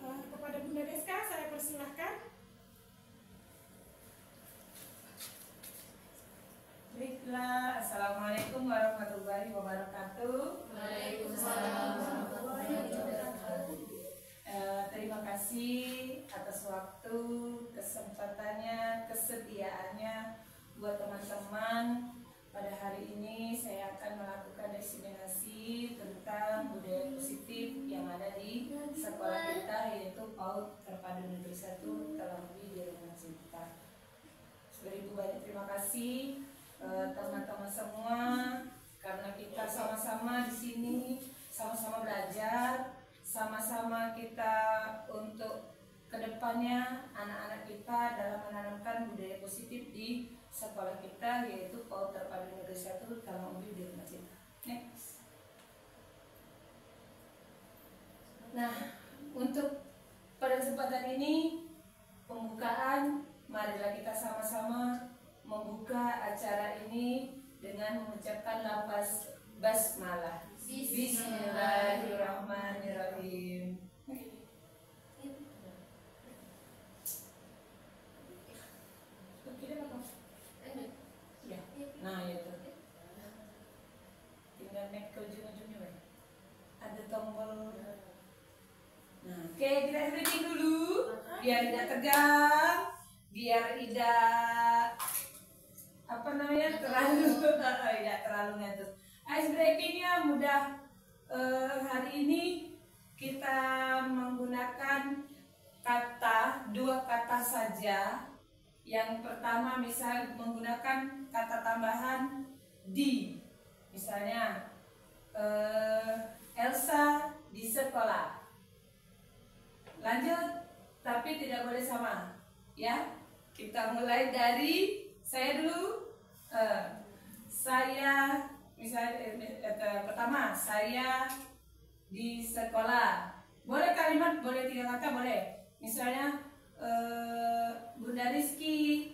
Kepada Bunda Deska saya persilahkan. Baiklah, Assalamualaikum warahmatullahi wabarakatuh. Waalaikumsalam warahmatullahi wabarakatuh. Terima kasih atas waktu, kesempatannya, kesediaannya buat teman-teman. Pada hari ini saya akan melakukan diseminasi tentang budaya positif yang ada di sekolah kita, yaitu PAUD Terpadu Negeri 1 Talambi di Rumah Cinta. Seberibu banyak terima kasih teman-teman semua, karena kita sama-sama di sini, sama-sama belajar, sama-sama kita untuk kedepannya anak-anak kita dalam menanamkan budaya positif di sekolah kita, yaitu PAUD Terpadu Negeri 1 Talambi di Rumah Cinta. Next. Nah, untuk pada kesempatan ini pembukaan, marilah kita sama-sama membuka acara ini dengan mengucapkan lafaz basmalah. Bismillahirrahmanirrahim. Nah, itu tinggal naik ke ujung-ujungnya, Bang. Ada tombol. Nah, oke, kita stretching dulu biar tidak tegang, biar tidak tidak terlalu ngantuk. Ice breakingnya mudah. Hari ini kita menggunakan dua kata saja. Yang pertama misal menggunakan kata tambahan di, misalnya Elsa di sekolah. Lanjut, tapi tidak boleh sama, ya. Kita mulai dari saya dulu. Saya, misalnya pertama saya di sekolah. Boleh kalimat, boleh tiga kata, boleh. Misalnya Bunda Rizky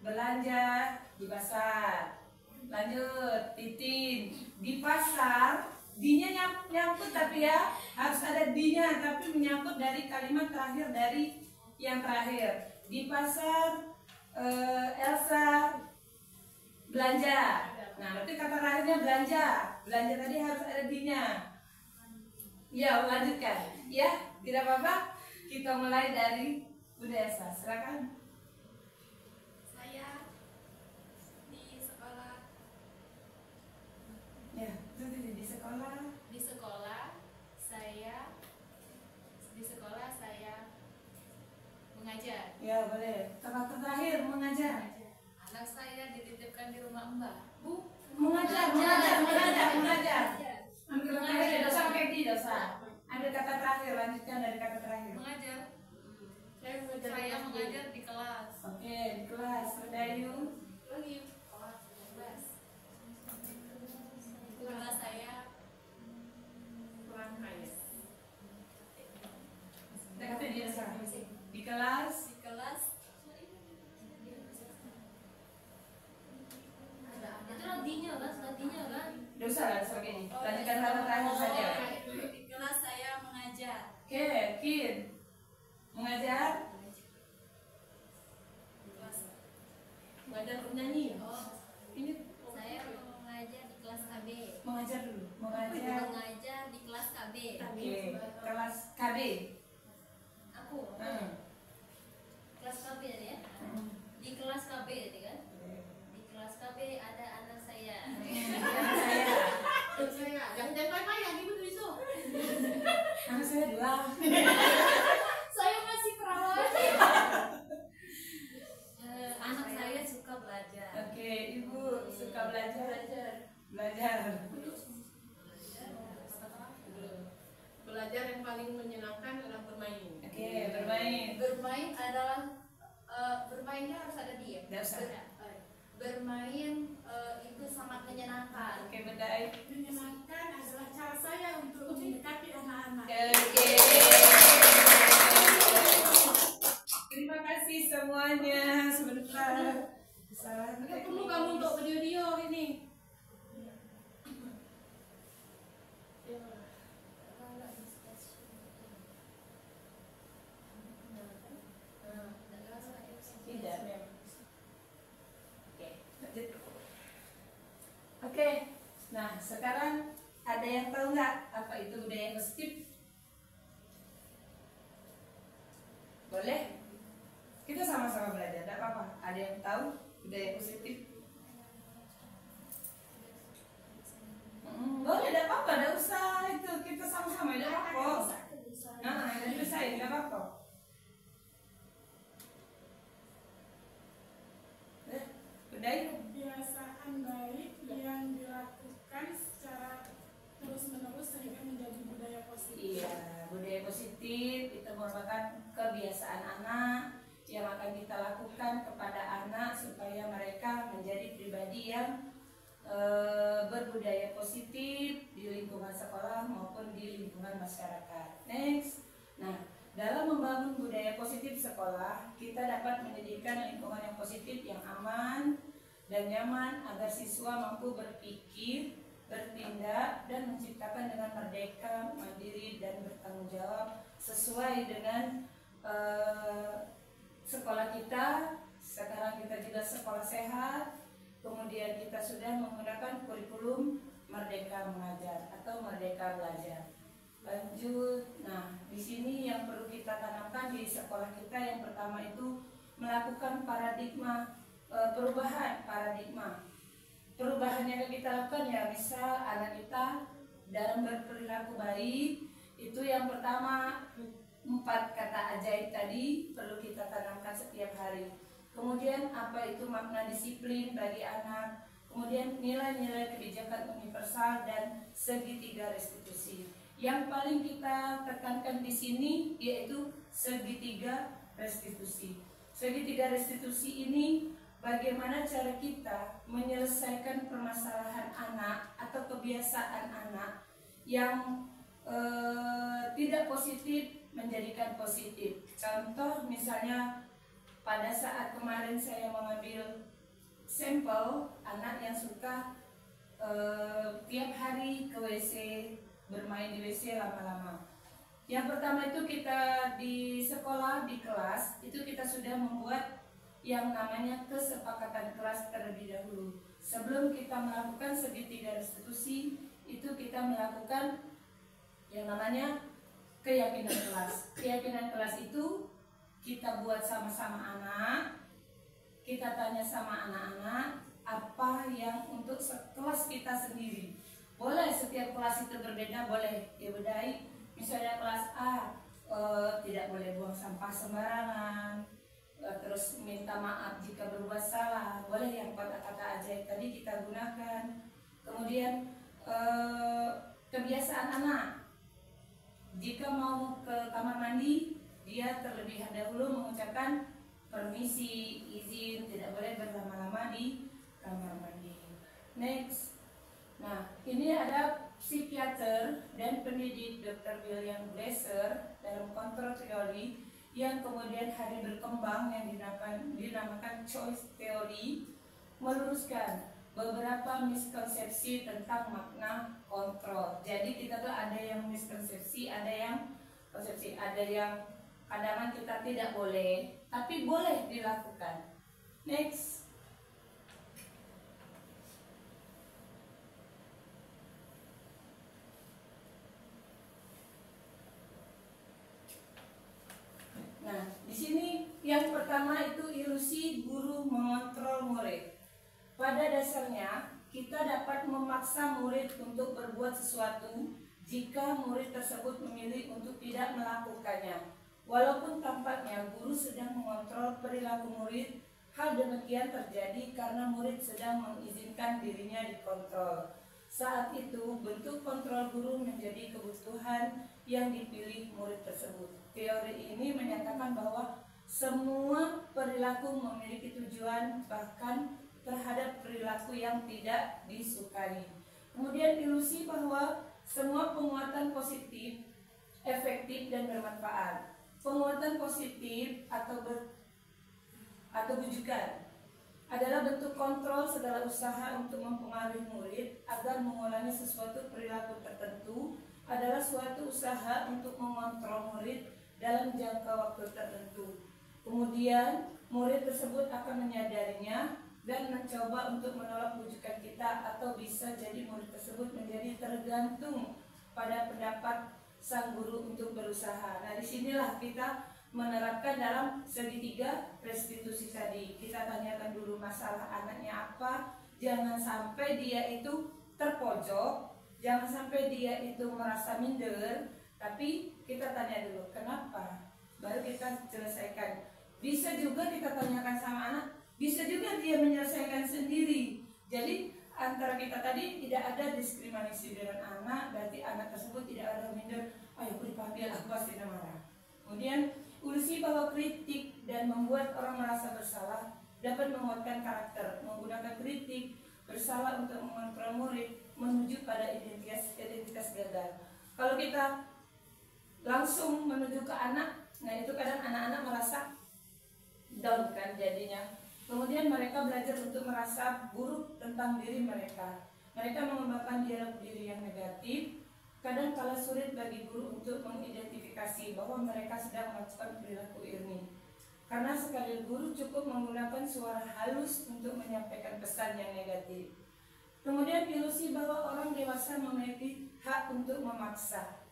belanja di pasar. Lanjut, Titin di pasar. D-nya nyangkut, tapi ya harus ada D-nya, tapi menyangkut dari kalimat terakhir dari yang terakhir. Di pasar Elsa belanja. Nah, berarti kata terakhirnya belanja. Belanja tadi harus ada D-nya. Ya, lanjutkan. Ya, tidak apa-apa. Kita mulai dari Bunda Elsa, silakan. Saya di sekolah. Ya, di sekolah. Di sekolah saya mengajar. Ya, boleh. Kata terakhir mengajar. Anak saya dititipkan di rumah Mbak. Bu, Mengajar. Ambil kata terakhir, dosa pakai di dosa. Ambil kata terakhir, lanjutkan dari kata terakhir. mengajar. Saya mengajar di kelas. Oke, di kelas. Berdayu. Lagi kelas saya kurang kaya. Kata di dosa. Di kelas. Itu ladinya kan? Dosa lah sebagai ini. Lanjutkan kata terakhir saja. Di kelas saya mengajar. Oke, Kin. Mengajar. Mengajar bernyanyi. Oh, Ini saya mengajar di kelas KB. mengajar dulu. Mengajar. Mengajar di kelas KB. Oke, kelas KB. Aku kelas KB tadi ya? Di kelas KB tadi kan? Di kelas KB ada anak saya. Saya. Jangan payah gitu itu. Anak saya dua. Saya masih perawat. Anak saya suka belajar. Oke, Ibu suka belajar. Belajar yang paling menyenangkan adalah bermain. Oke, bermain. Bermain adalah bermainnya harus ada dia. Tidak usah. Bermain itu sangat menyenangkan. Oke, Bedai. Menyenangkan adalah cara saya untuk mendekati anak-anak. Oke. Terima kasih semuanya. Sebentar. Kesalahan. Tidak perlu kamu untuk video ini. yang tahu budaya positif? Boleh, tidak apa-apa, tidak usah itu kita sama-sama, tidak apa-apa. Nah, dari saya tidak apa-apa. Budaya Kebiasaan baik yang dilakukan secara terus-menerus sehingga menjadi budaya positif. Iya, budaya positif itu merupakan kebiasaan anak yang akan kita lakukan kepada anak supaya mereka menjadi pribadi yang berbudaya positif di lingkungan sekolah maupun di lingkungan masyarakat. Next. Nah, dalam membangun budaya positif sekolah, kita dapat menjadikan lingkungan yang positif, yang aman dan nyaman agar siswa mampu berpikir, bertindak, dan menciptakan dengan merdeka, mandiri, dan bertanggung jawab sesuai dengan sekolah kita. Sekarang kita juga sekolah sehat, kemudian kita sudah menggunakan kurikulum Merdeka Mengajar atau Merdeka Belajar. Lanjut, nah di sini yang perlu kita tanamkan di sekolah kita yang pertama itu melakukan paradigma, perubahan paradigma. Perubahan yang kita lakukan ya, misal anak kita dalam berperilaku baik, itu yang pertama 4 kata ajaib tadi perlu kita tanamkan setiap hari. Kemudian apa itu makna disiplin bagi anak, kemudian nilai-nilai kebijakan universal dan segitiga restitusi. Yang paling kita tekankan di sini yaitu segitiga restitusi. Segitiga restitusi ini bagaimana cara kita menyelesaikan permasalahan anak atau kebiasaan anak yang tidak positif menjadikan positif. Contoh misalnya pada saat kemarin saya mengambil sampel anak yang suka tiap hari ke WC, bermain di WC lama-lama. Yang pertama itu kita di sekolah, di kelas, itu kita sudah membuat yang namanya kesepakatan kelas terlebih dahulu. Sebelum kita melakukan segitiga restitusi, itu kita melakukan yang namanya keyakinan kelas. Keyakinan kelas itu kita buat sama-sama anak, kita tanya sama anak-anak apa yang untuk kelas kita sendiri. Boleh setiap kelas itu berbeda, boleh ya bedai. Misalnya kelas A tidak boleh buang sampah sembarangan, terus minta maaf jika berbuat salah, boleh yang kata-kata ajaib tadi kita gunakan. Kemudian kebiasaan anak, jika mau ke kamar mandi, dia terlebih dahulu mengucapkan permisi, izin, tidak boleh berlama-lama di kamar mandi. Next. Nah, ini ada psikiater dan pendidik Dr. William Glasser dalam kontrol teori yang kemudian hari berkembang yang dinamakan choice theory, meluruskan beberapa miskonsepsi tentang makna kontrol. Jadi kita tuh ada yang miskonsepsi, ada yang konsepsi, ada yang kadang kita tidak boleh, tapi boleh dilakukan. Next. Nah, di sini yang pertama itu ilusi guru mengontrol murid. Pada dasarnya, kita dapat memaksa murid untuk berbuat sesuatu jika murid tersebut memilih untuk tidak melakukannya. Walaupun tampaknya guru sedang mengontrol perilaku murid, hal demikian terjadi karena murid sedang mengizinkan dirinya dikontrol. Saat itu, bentuk kontrol guru menjadi kebutuhan yang dipilih murid tersebut. Teori ini menyatakan bahwa semua perilaku memiliki tujuan, bahkan terhadap perilaku yang tidak disukai. Kemudian ilusi bahwa semua penguatan positif, efektif dan bermanfaat. Penguatan positif atau bujukan adalah bentuk kontrol segala usaha untuk mempengaruhi murid agar mengulangi sesuatu perilaku tertentu, adalah suatu usaha untuk mengontrol murid dalam jangka waktu tertentu. Kemudian murid tersebut akan menyadarinya dan mencoba untuk menolak bujukan kita, atau bisa jadi murid tersebut menjadi tergantung pada pendapat sang guru untuk berusaha. Nah, disinilah kita menerapkan dalam segitiga restitusi tadi. Kita tanyakan dulu masalah anaknya apa, jangan sampai dia itu terpojok, jangan sampai dia itu merasa minder, tapi kita tanya dulu kenapa, baru kita selesaikan. Bisa juga kita tanyakan sama anak, bisa juga dia menyelesaikan sendiri. Jadi antara kita tadi tidak ada diskriminasi dengan anak, berarti anak tersebut tidak ada minder, ayo aku dipanggil, aku pasti marah. Kemudian ulisi bahwa kritik dan membuat orang merasa bersalah dapat menguatkan karakter. Menggunakan kritik bersalah untuk mengontrol murid menuju pada identitas gagal. Kalau kita langsung menuju ke anak, nah itu kadang anak-anak merasa down kan jadinya. Kemudian mereka belajar untuk merasa buruk tentang diri mereka. Mereka mengembangkan dialog diri yang negatif. Kadang kala sulit bagi guru untuk mengidentifikasi bahwa mereka sedang melakukan perilaku ini. Karena sekali guru cukup menggunakan suara halus untuk menyampaikan pesan yang negatif. Kemudian ilusi bahwa orang dewasa memiliki hak untuk memaksa.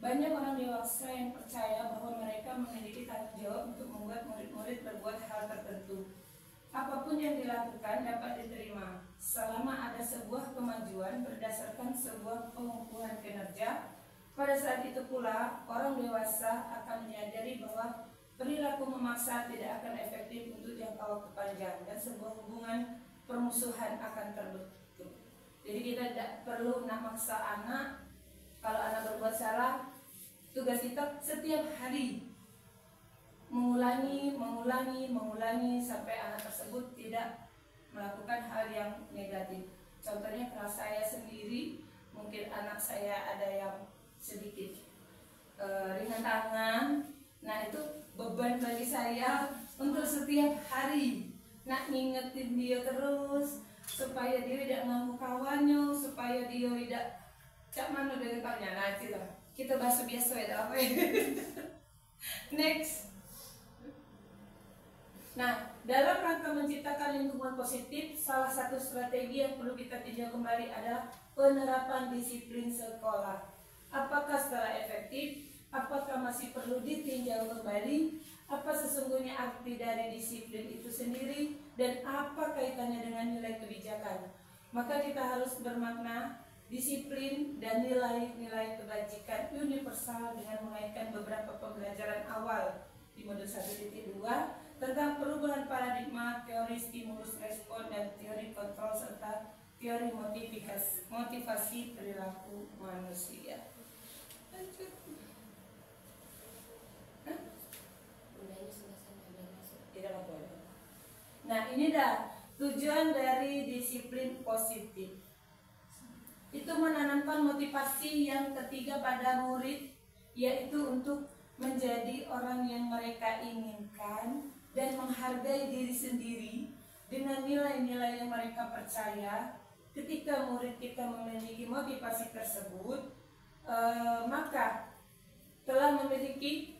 Banyak orang dewasa yang percaya bahwa mereka memiliki tanggung jawab untuk membuat murid-murid berbuat hal tertentu. Apapun yang dilakukan dapat diterima selama ada sebuah kemajuan berdasarkan sebuah pengukuran kinerja. Pada saat itu pula orang dewasa akan menyadari bahwa perilaku memaksa tidak akan efektif untuk jangka waktu panjang dan sebuah hubungan permusuhan akan terbentuk. Jadi kita tidak perlu nak maksa anak. Kalau anak berbuat salah, tugas kita setiap hari mengulangi sampai anak tersebut tidak melakukan hal yang negatif. Contohnya kalau saya sendiri, mungkin anak saya ada yang sedikit ringan tangan, nah itu beban bagi saya untuk setiap hari nak ngingetin dia terus supaya dia tidak nganggu kawannya, supaya dia tidak cak mana dengan kawannya. Nah kita bahas biasa ya apa ya. Next. Nah, dalam rangka menciptakan lingkungan positif, salah satu strategi yang perlu kita tinjau kembali adalah penerapan disiplin sekolah. Apakah setelah efektif? Apakah masih perlu ditinjau kembali? Apa sesungguhnya arti dari disiplin itu sendiri? Dan apa kaitannya dengan nilai kebijakan? Maka kita harus bermakna disiplin dan nilai-nilai kebajikan universal dengan mengaitkan beberapa pembelajaran awal di modul 1.2 tentang perubahan paradigma, teori stimulus respon, dan teori kontrol serta teori motivasi perilaku manusia. Nah ini dah tujuan dari disiplin positif. Itu menanamkan motivasi yang ketiga pada murid, yaitu untuk menjadi orang yang mereka inginkan dan menghargai diri sendiri dengan nilai-nilai yang mereka percaya. Ketika murid kita memiliki motivasi tersebut, maka telah memiliki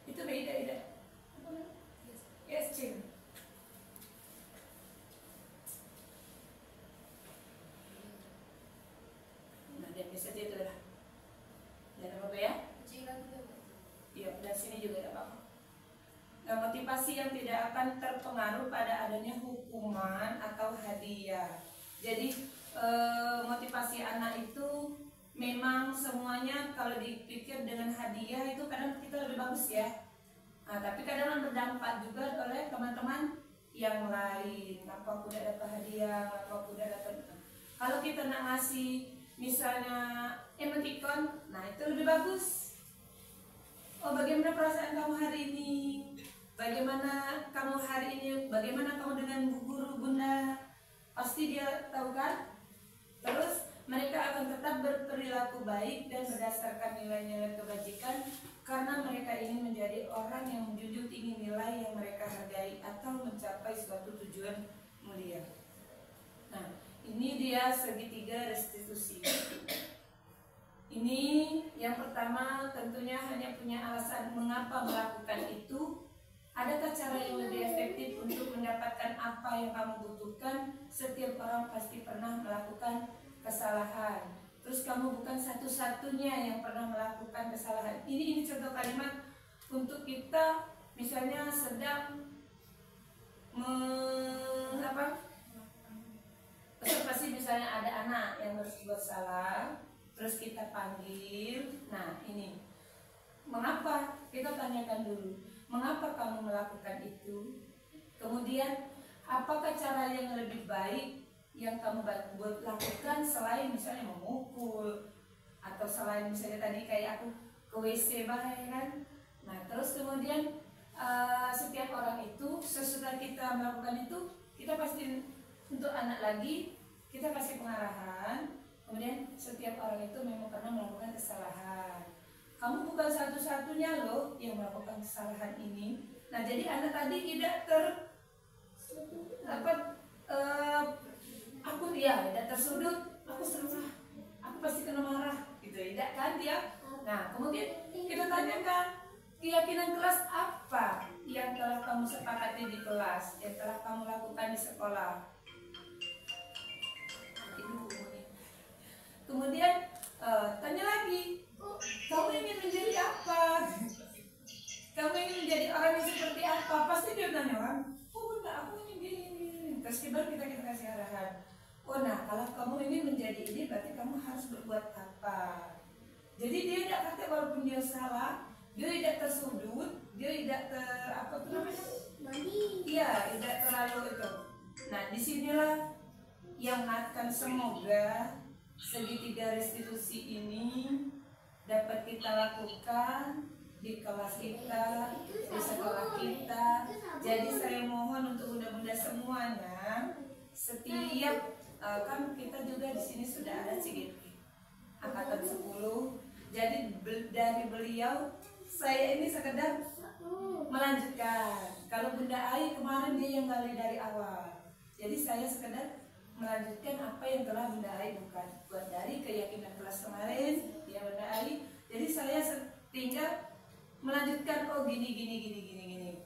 itu beda. Yes, Cing. Nah, dia bisa dia tuh lah. Dan apa ya? Iya, dan sini juga ada apa? Nah, motivasi yang tidak akan terpengaruh pada adanya hukuman atau hadiah. Jadi motivasi anak itu memang semuanya kalau dipikir dengan hadiah itu kadang kita lebih bagus ya. Nah, tapi kadang berdampak juga oleh teman-teman yang lain. Apa aku udah dapat hadiah, apa aku udah dapat. Kalau kita nak ngasih misalnya emoticon, nah itu lebih bagus. Oh, bagaimana perasaan kamu hari ini? Bagaimana kamu hari ini? Bagaimana kamu dengan bu guru, bunda? Pasti dia tahu kan? Terus mereka akan tetap berperilaku baik dan berdasarkan nilai-nilai kebajikan karena mereka ingin menjadi orang yang menjunjung tinggi nilai yang mereka hargai atau mencapai suatu tujuan mulia. Nah, ini dia segitiga restitusi. Ini yang pertama tentunya hanya punya alasan mengapa melakukan itu Adakah cara yang lebih efektif untuk mendapatkan apa yang kamu butuhkan? Setiap orang pasti pernah melakukan kesalahan. Terus kamu bukan satu-satunya yang pernah melakukan kesalahan. Ini contoh kalimat untuk kita misalnya sedang observasi, misalnya ada anak yang berbuat salah, terus kita panggil. Nah ini, mengapa? Kita tanyakan dulu, mengapa kamu melakukan itu? Kemudian, apakah cara yang lebih baik yang kamu buat lakukan selain misalnya memukul, atau selain misalnya tadi kayak aku ke WC bahaya kan? Nah terus kemudian setiap orang itu sesudah kita melakukan itu, kita pasti untuk anak lagi kita kasih pengarahan. Kemudian setiap orang itu memang pernah melakukan kesalahan. Kamu bukan satu-satunya loh yang melakukan kesalahan ini. Nah jadi anak tadi tidak tidak tersudut. Aku salah, aku pasti kena marah, gitu tidak kan dia. Nah kemudian kita tanyakan, keyakinan kelas apa yang telah kamu sepakati di kelas, yang telah kamu lakukan di sekolah. Kemudian tanya lagi, kamu ingin menjadi apa? Kamu ingin menjadi orang yang seperti apa? Pasti dia nanya kan, oh bunda aku ingin gini. Terus kita kasih arahan. Oh nah, kalau kamu ingin menjadi ini berarti kamu harus berbuat apa? Jadi dia tidak kata walaupun dia salah, dia tidak tersudut, dia tidak tidak terlalu itu. Nah disinilah yang akan semoga segitiga restitusi ini dapat kita lakukan di kelas kita, di sekolah kita. Jadi saya mohon untuk bunda-bunda semuanya, setiap kan kita juga di sini sudah ada CGP angkatan 10. Jadi dari beliau saya ini sekedar melanjutkan. Kalau Bunda Ai kemarin dia yang gali dari awal. Jadi saya sekedar melanjutkan apa yang telah Bunda Ai buat dari keyakinan kelas kemarin ya Bunda Ai. Jadi saya tinggal melanjutkan, oh gini.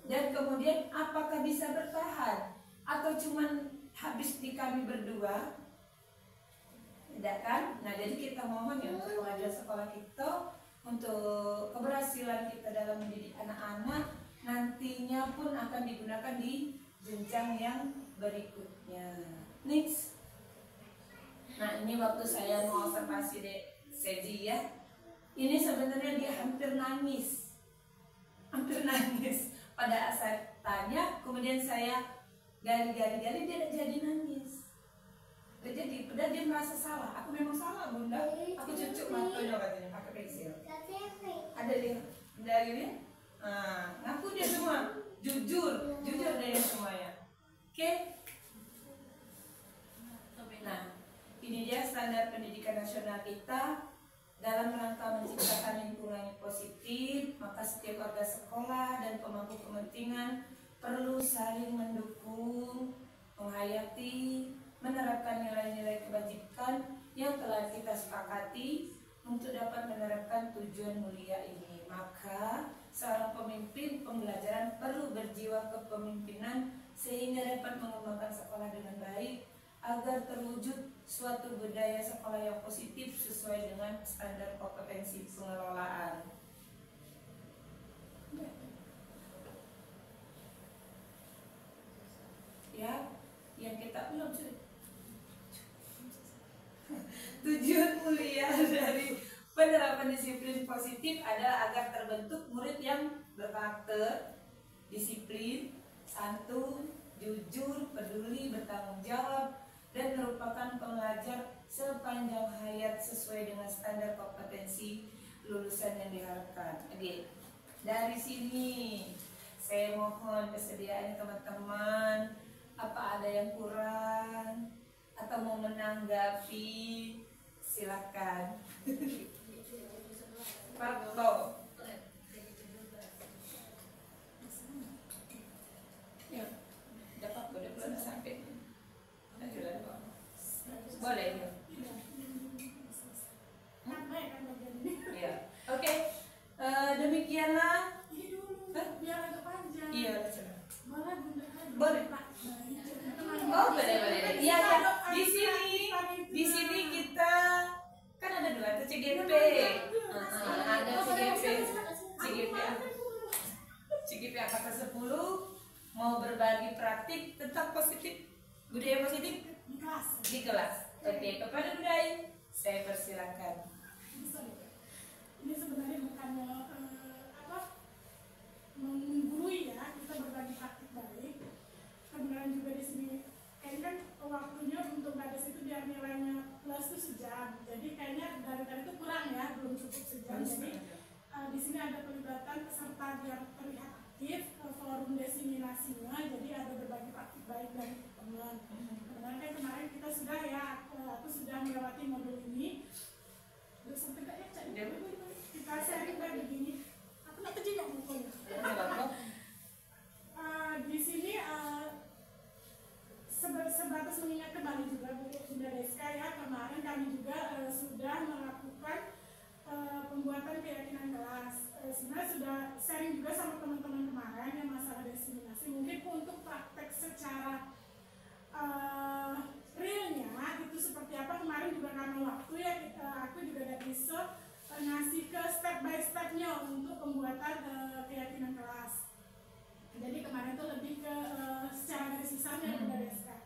Dan kemudian apakah bisa bertahan atau cuman habis di kami berdua? Tidak kan? Nah jadi kita mohon ya untuk pengajar sekolah kita, untuk keberhasilan kita dalam mendidik anak-anak nantinya pun akan digunakan di jenjang yang berikutnya. Next. Nah ini waktu saya mau observasi Dek Seji ya, ini sebenarnya dia hampir nangis pada saat tanya. Kemudian saya gali dia tidak jadi nangis. Jadi padahal dia merasa salah. Aku memang salah bunda, aku cucuk matanya katanya pakai pensil. Ada dia dari dia, ngaku dia semua, jujur dia semuanya. Oke. Nah ini dia standar pendidikan nasional kita. Dalam rangka menciptakan lingkungan yang positif, maka setiap warga sekolah dan pemangku kepentingan perlu saling mendukung, menghayati, menerapkan nilai-nilai kebajikan yang telah kita sepakati untuk dapat menerapkan tujuan mulia ini. Maka seorang pemimpin pembelajaran perlu berjiwa kepemimpinan sehingga dapat mengembangkan sekolah dengan baik agar terwujud suatu budaya sekolah yang positif sesuai dengan standar kompetensi pengelolaan. Ya, yang kita belum sudah. Tujuan mulia dari penerapan disiplin positif adalah agar terbentuk murid yang berkarakter, disiplin, santun, jujur, peduli, bertanggung jawab, dan merupakan pelajar sepanjang hayat sesuai dengan standar kompetensi lulusan yang diharapkan. Oke, dari sini saya mohon kesediaan teman-teman, apa ada yang kurang atau mau menanggapi, silakan. Pak. Ya, dapat boleh sampai. Boleh ya. Ya. Oke. Demikianlah. Biar agak panjang. Iya. praktik tentang budaya positif di kelas. di kelas. Oke, kepada Budaya saya persilakan. Ini sebenarnya bukan menggurui ya, kita berbagi praktik baik. Kemudian juga di sini kayaknya kan waktunya untuk Mbak Des itu biar nilainya plus itu sejam. Jadi kayaknya dari tadi itu kurang ya, belum cukup sejam. Jadi di sini ada pelibatan peserta yang terlihat aktif, forum diseminasinya. Jadi ada berbagi praktik baik dari teman. Kemudian kan kemarin kita sudah ya, aku sudah melewati modul ini. Udah sampai nggak ya Cak? Kita sharing kayak begini. Aku nggak kejinjak bukunya. Di sini sebatas mengingat kembali juga Bunda Deska ya, kemarin kami juga sudah melakukan pembuatan keyakinan kelas. Sebenarnya sudah sharing juga sama teman-teman kemarin yang masalah diseminasi. Mungkin untuk praktek secara realnya itu seperti apa kemarin juga karena waktu ya, aku juga tidak bisa ngasih ke step by stepnya untuk pembuatan keyakinan kelas. Jadi kemarin itu lebih ke secara garis besarnya Bunda Deska.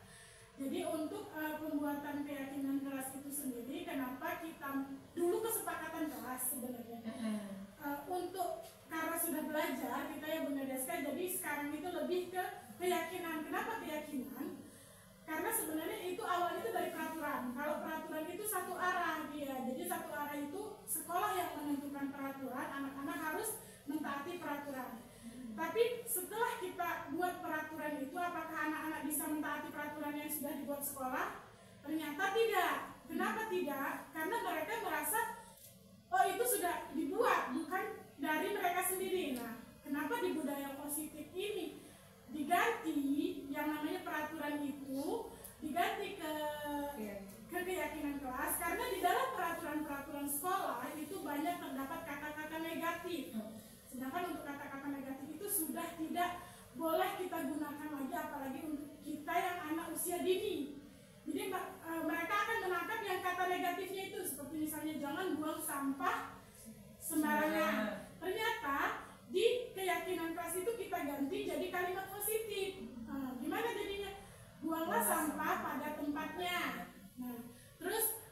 Jadi untuk pembuatan keyakinan kelas itu sendiri, kenapa kita dulu kesepakatan kelas sebenarnya untuk karena sudah belajar kita ya Bunda Deska, jadi sekarang itu lebih ke keyakinan. Kenapa keyakinan? Karena sebenarnya itu awalnya itu dari peraturan. Kalau peraturan itu satu arah dia, jadi satu arah itu sekolah yang menentukan peraturan, anak-anak harus mentaati peraturan. Tapi setelah kita buat peraturan itu, apakah anak-anak bisa mentaati peraturan yang sudah dibuat sekolah? Ternyata tidak. Kenapa tidak? Karena mereka merasa oh itu sudah dibuat, bukan dari mereka sendiri. Nah, kenapa di budaya positif ini diganti yang namanya peraturan itu diganti ke keyakinan kelas? Karena di dalam peraturan-peraturan sekolah itu banyak terdapat kata-kata negatif. Sedangkan untuk kata-kata negatif itu sudah tidak boleh kita gunakan lagi, apalagi untuk kita yang anak usia dini. Jadi mereka akan menangkap yang kata negatifnya itu, seperti misalnya jangan buang sampah sembarangan. Ternyata di keyakinan kelas itu kita ganti jadi kalimat positif. Gimana jadinya? Buanglah sampah pada tempatnya. Nah, terus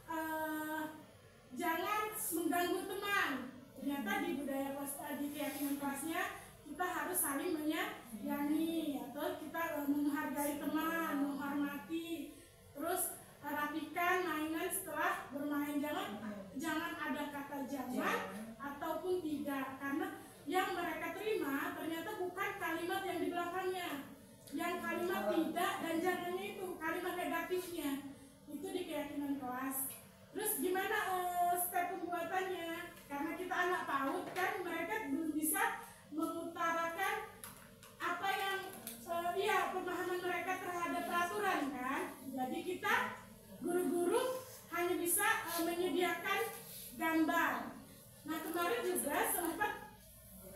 jangan mengganggu teman. Ternyata di budaya di keyakinan kelasnya kita harus saling menyayangi atau kita menghargai teman, menghormati. Terus rapikan mainan setelah bermain. Jangan ada kata jangan ataupun tidak, karena yang mereka terima ternyata bukan kalimat yang di belakangnya. Yang kalimat tidak dan jangannya itu kalimat negatifnya. Itu di keyakinan kelas. Terus gimana step pembuatannya? Karena kita anak PAUD kan, mereka belum bisa mengutarakan apa yang pemahaman mereka terhadap peraturan kan. Jadi kita guru-guru hanya bisa menyediakan gambar. Nah kemarin juga sempat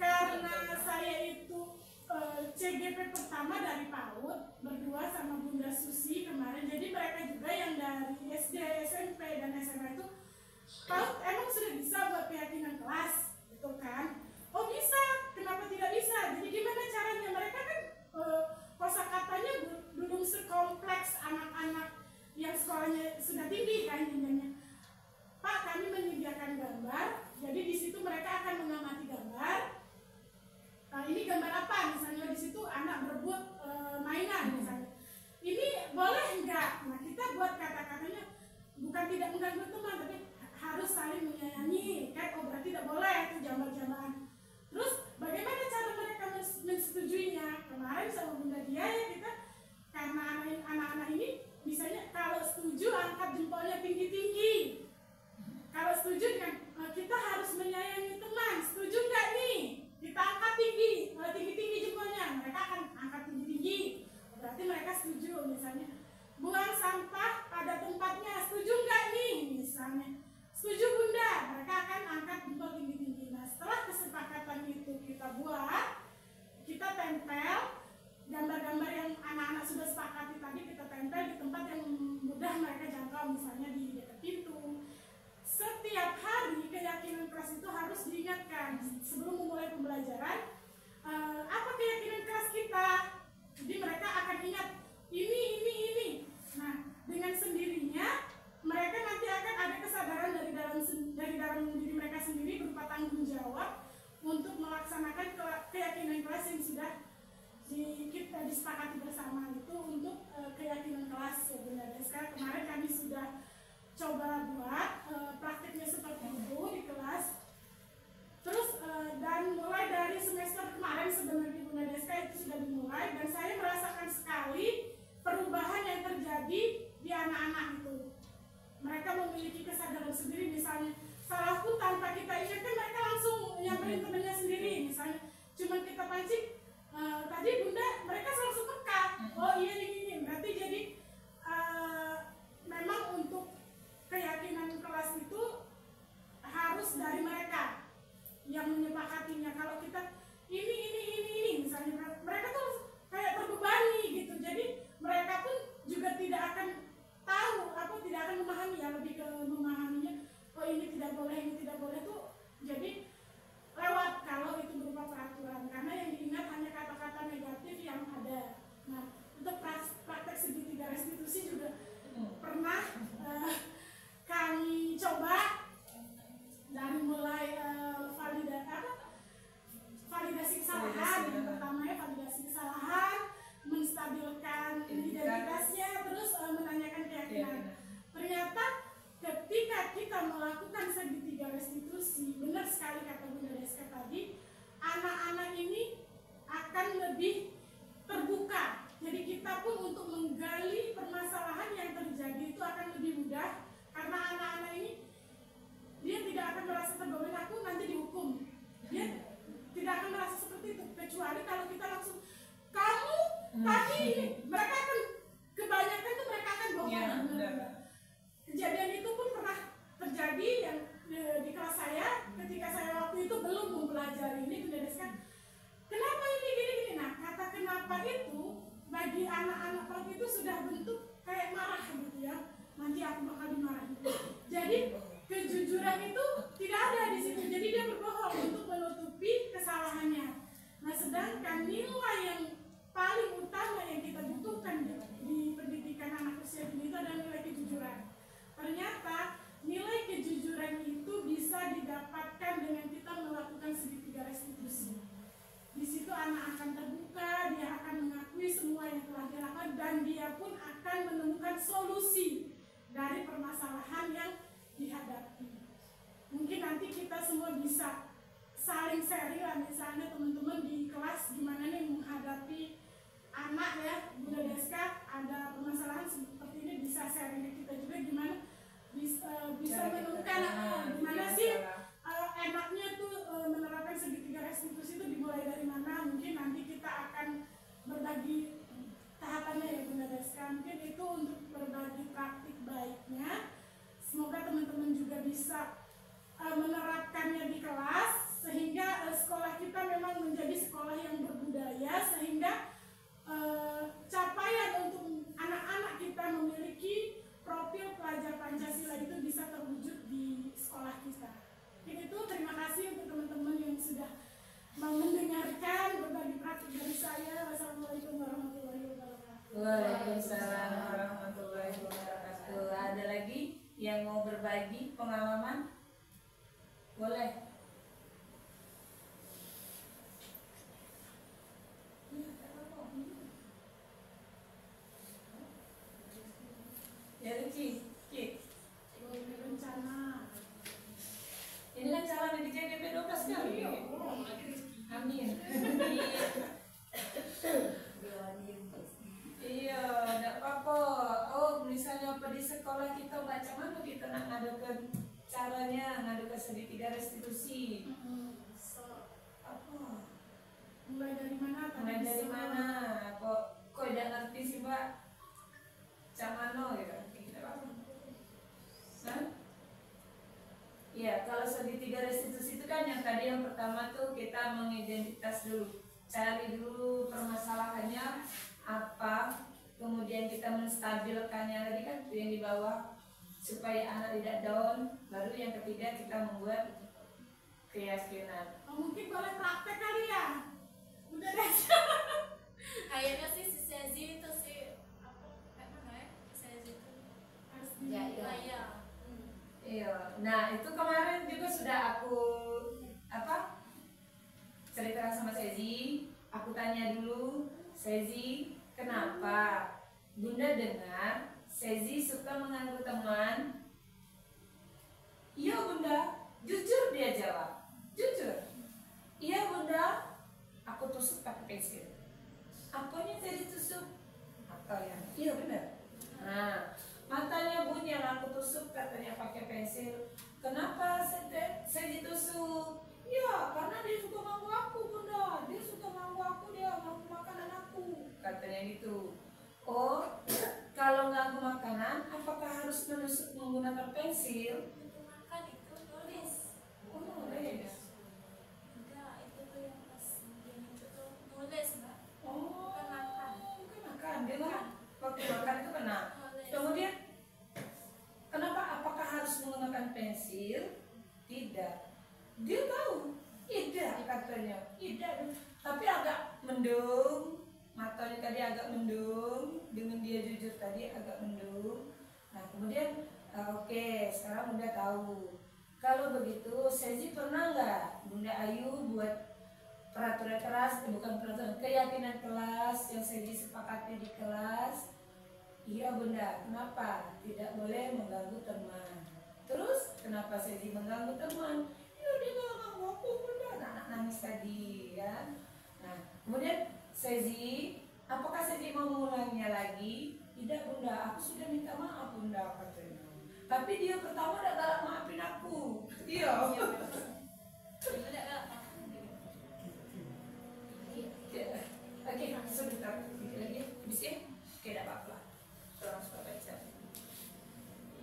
karena saya itu CGP pertama dari PAUD berdua sama Bunda Susi kemarin, jadi mereka juga yang dari SD, SMP dan SMA itu PAUD emang sudah bisa buat keyakinan kelas, gitu kan? Oh bisa, kenapa tidak bisa? Jadi gimana caranya? Mereka kan kosakatanya belum sekompleks anak-anak yang sekolahnya sudah tinggi kan jenjangnya. Pak, kami menyediakan gambar, jadi di situ mereka akan mengamati gambar. Ini gambar apa? Misalnya di situ anak berbuat mainan misalnya. Ini boleh enggak? Nah kita buat kata-katanya bukan tidak mengganggu teman, tapi harus saling menyayangi. Kan? Oh berarti tidak boleh itu jambar-jambaran. Terus bagaimana cara mereka mensetujuinya? Kemarin sama Bunda Dia ya kita, karena anak-anak ini misalnya kalau setuju angkat jempolnya tinggi-tinggi. Kalau setuju kan kita harus menyayangi teman. Setuju nggak nih? Kita angkat tinggi-tinggi jempolnya. Mereka akan angkat tinggi-tinggi. Berarti mereka setuju. Misalnya buang sampah pada tempatnya. Setuju nggak nih? Misalnya setuju Bunda. Mereka akan angkat jempol tinggi-tinggi. Nah setelah kesepakatan itu kita buat, kita tempel gambar-gambar yang anak-anak sudah sepakati tadi, kita tempel di tempat yang mudah mereka jangkau, misalnya di dekat pintu. Setiap hari keyakinan kelas itu harus diingatkan sebelum memulai pembelajaran. Apa keyakinan kelas kita? Jadi mereka akan ingat kemarin kami sudah coba buat praktiknya seperti itu di kelas. Terus dan mulai dari semester kemarin sebenarnya Bunda Deska itu sudah dimulai, dan saya merasakan sekali perubahan yang terjadi di anak-anak itu. Mereka memiliki kesadaran sendiri, misalnya salah pun tanpa kita ingatkan mereka langsung nyamperin temannya sendiri. Misalnya cuma kita pancing, tadi Bunda, mereka langsung peka. Oh iya ini berarti jadi memang untuk keyakinan kelas itu harus dari mereka yang menyepakatinya. Kalau kita ini misalnya mereka tuh kayak terbebani gitu, jadi mereka pun juga tidak akan tahu atau tidak akan memahami, ya lebih ke memahaminya. Oh ini tidak boleh tuh jadi lewat kalau itu berupa peraturan, karena yang diingat hanya kata-kata negatif yang ada. Nah, untuk praktek segitiga restitusi juga pernah kami coba dari mulai validasi kesalahan. Yang pertamanya validasi kesalahan, menstabilkan identitasnya, terus menanyakan keyakinan. Ternyata ketika kita melakukan segitiga restitusi, benar sekali kata Bunda Deska tadi, anak-anak ini akan lebih terbuka. Jadi kita pun untuk menggali permasalahan yang terjadi itu akan lebih mudah, karena anak-anak ini dia tidak akan merasa terbebani, aku nanti dihukum. Dia tidak akan merasa seperti itu, kecuali kalau kita langsung kamu tadi ini, mereka akan kebanyakan tuh mereka akan bohong. Kejadian itu pun pernah terjadi yang di kelas saya, ketika saya waktu itu belum mempelajari ini. Bunda Deska, kenapa ini gini-gini? Nah, kata kenapa itu bagi anak-anak waktu itu sudah bentuk kayak marah gitu ya. Nanti aku bakal dimarahin. Jadi kejujuran itu tidak ada di situ. Jadi dia berbohong untuk menutupi kesalahannya. Nah, sedangkan nilai yang paling utama yang kita butuhkan di pendidikan anak usia dini itu adalah nilai kejujuran. Ternyata nilai kejujuran itu bisa didapatkan dengan kita melakukan segitiga restitusi. Di situ anak akan terbuka, dia akan mengakui semua yang telah dilakukan, dan dia pun akan menemukan solusi dari permasalahan yang dihadapi. Mungkin nanti kita semua bisa saling sharing lah, misalnya teman-teman di kelas gimana nih menghadapi anak ya, Bunda Deska ada permasalahan seperti ini, bisa sharing ke kita juga gimana bisa menemukan gimana sih enaknya tuh menerapkan segitiga restitusi itu, dimulai dari mana. Mungkin nanti kita akan berbagi tahapannya ya Bunda Deska. Mungkin itu untuk berbagi praktik baiknya. Semoga teman-teman juga bisa menerapkannya di kelas, sehingga sekolah kita memang menjadi sekolah yang berbudaya, sehingga capaian untuk anak-anak kita memiliki profil pelajar Pancasila itu bisa terwujud di sekolah kita. Itu terima kasih untuk teman-teman yang sudah mau mendengarkan berbagi praktik dari saya. Wassalamualaikum warahmatullahi wabarakatuh. Waalaikumsalam warahmatullahi wabarakatuh. Ada lagi yang mau berbagi pengalaman? Boleh. Ya, Ci. Ini rencana. Ini kan calon di JDP 12 kali. Amin. Iya, tidak apa-apa. Oh, misalnya apa di sekolah kita baca mana kita nak ngadakan caranya, ngadakan segitiga restitusi. Apa? Mulai dari mana? Mulai dari mana? Kok tidak ngerti sih, Mbak? Camano gitu. Ya, kalau segitiga restitusi itu kan yang tadi yang pertama tuh kita mengidentitas dulu, cari dulu permasalahannya apa, kemudian kita menstabilkannya tadi kan yang di bawah supaya anak tidak down. Baru yang ketiga kita membuat keyakinan. Mungkin boleh praktek kali ya. Udah deh. Kayaknya sih si Sezi itu sih apa mana ya? Sezi itu Harus ya. Iya, nah itu kemarin juga sudah aku ceritakan sama Sezi. Aku tanya dulu, Sezi, kenapa Bunda dengar Sezi suka mengganggu teman? Iya bunda, jujur dia jawab. Jujur. Iya bunda, aku tusuk pakai pensil. Apanya Sezi tusuk? Matanya. Iya benar. Nah, matanya bunyi yang aku tusuk katanya pakai pensil. Kenapa Sezi tusuk? Ya, karena dia suka ganggu aku bunda. Dia suka ganggu aku, dia ganggu makanan aku. Katanya gitu. Oh, kalau ganggu makanan, apakah harus menusuk menggunakan pensil? Makan itu tulis. Oh, nulis. Enggak, itu tuh yang pas dia itu tuh nulis, Mbak. Oh, Bukan makan. bukan makan. Dia kan waktu makan itu kena. Nulis. Kemudian, kenapa? Apakah harus menggunakan pensil? Tidak. Dia tahu. Tidak katanya. Tidak. Tapi agak mendung. Matanya tadi agak mendung. Dengan dia jujur tadi agak mendung. Nah kemudian oke, sekarang Bunda tahu. Kalau begitu, Sezi pernah nggak Bunda Ayu buat peraturan kelas, bukan peraturan, keyakinan kelas yang Sezi sepakati di kelas? Iya Bunda, kenapa? Tidak boleh mengganggu teman. Terus kenapa Sezi mengganggu teman? Ya dia nggak ganggu aku Bunda, anak nangis tadi ya. Nah kemudian Sezi, apakah Sezi mau mengulanginya lagi? Tidak Bunda, aku sudah minta maaf Bunda katanya. Tapi dia pertama udah galak maafin aku. Iya. Tidak enggak. Oke, sebentar. Dikit lagi. Bisa? Oke, tidak apa-apa. Orang suka baca.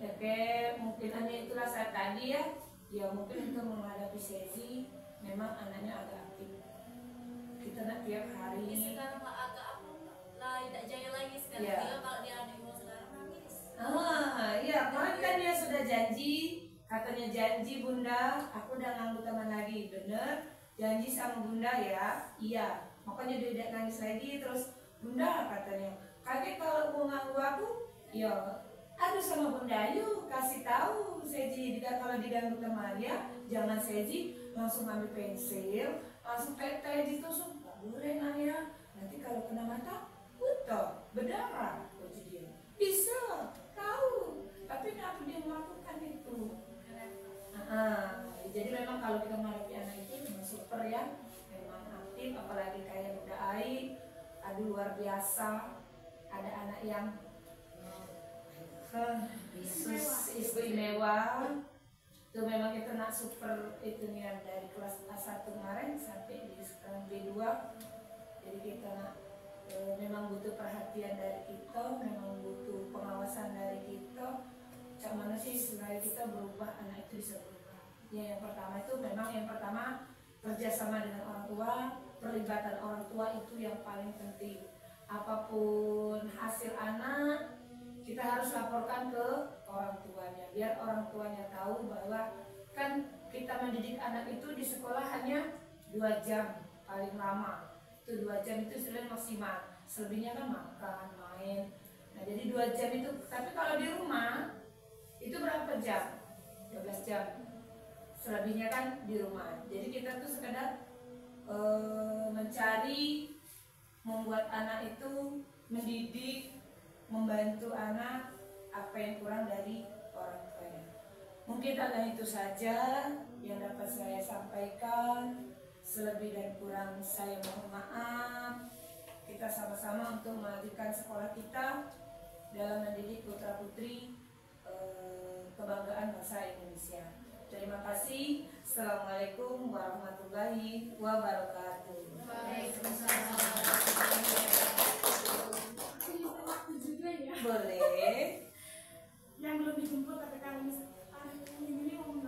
Oke, mungkin hanya itulah saat tadi ya. Ya mungkin untuk menghadapi Sezi, memang anaknya agak aktif. Kita nak tiap hari. Ini sekarang Pak agak apa? Lah tidak jaya lagi sekarang. Iya. Dia kalau dia ada mau sekarang nangis. Iya, kemarin kan dia sudah janji, katanya janji Bunda, aku udah nganggu teman lagi, bener? Janji sama Bunda ya, iya. Makanya dia tidak nangis lagi, terus Bunda katanya, kakek kalau mau nganggu aku, ya aduh sama Bunda, yuk kasih tahu Sezi, kalau diganggu teman ya, jangan Sezi langsung ambil pensil, langsung tete ditusuk, nggak boleh nah ya. Nanti kalau kena mata, buta, berdarah, uji dia. Bisa, tahu, tapi kenapa dia melakukan itu? Jadi memang kalau kita menghadapi anak itu memang super ya, memang aktif, apalagi kayak Bunda Ai, aduh luar biasa, ada anak yang istimewa. Itu memang kita nak super itu nih dari kelas A1 kemarin sampai di sekarang B2. Jadi kita nak memang butuh perhatian dari kita, memang butuh pengawasan dari kita. Cak mana sih supaya kita berubah, anak itu bisa berubah. Ya yang pertama itu memang yang pertama kerjasama dengan orang tua, perlibatan orang tua itu yang paling penting. Apapun hasil anak, kita harus laporkan ke orang tuanya, biar orang tuanya tahu bahwa kan kita mendidik anak itu di sekolah hanya 2 jam paling lama. Itu 2 jam itu sudah maksimal, selebihnya kan makan, main. Nah jadi 2 jam itu, tapi kalau di rumah itu berapa jam? 12 jam. Selebihnya kan di rumah. Jadi kita tuh sekedar mencari, membuat anak itu, mendidik, membantu anak apa yang kurang dari orang tuanya. Mungkin hanya itu saja yang dapat saya sampaikan. Selebih dan kurang saya mohon maaf. Kita sama-sama untuk memajukan sekolah kita dalam mendidik putra putri kebanggaan bangsa Indonesia. Terima kasih. Assalamualaikum warahmatullahi wabarakatuh. Juga ya. Boleh. Yang belum dijemput tapi kali ini ngomong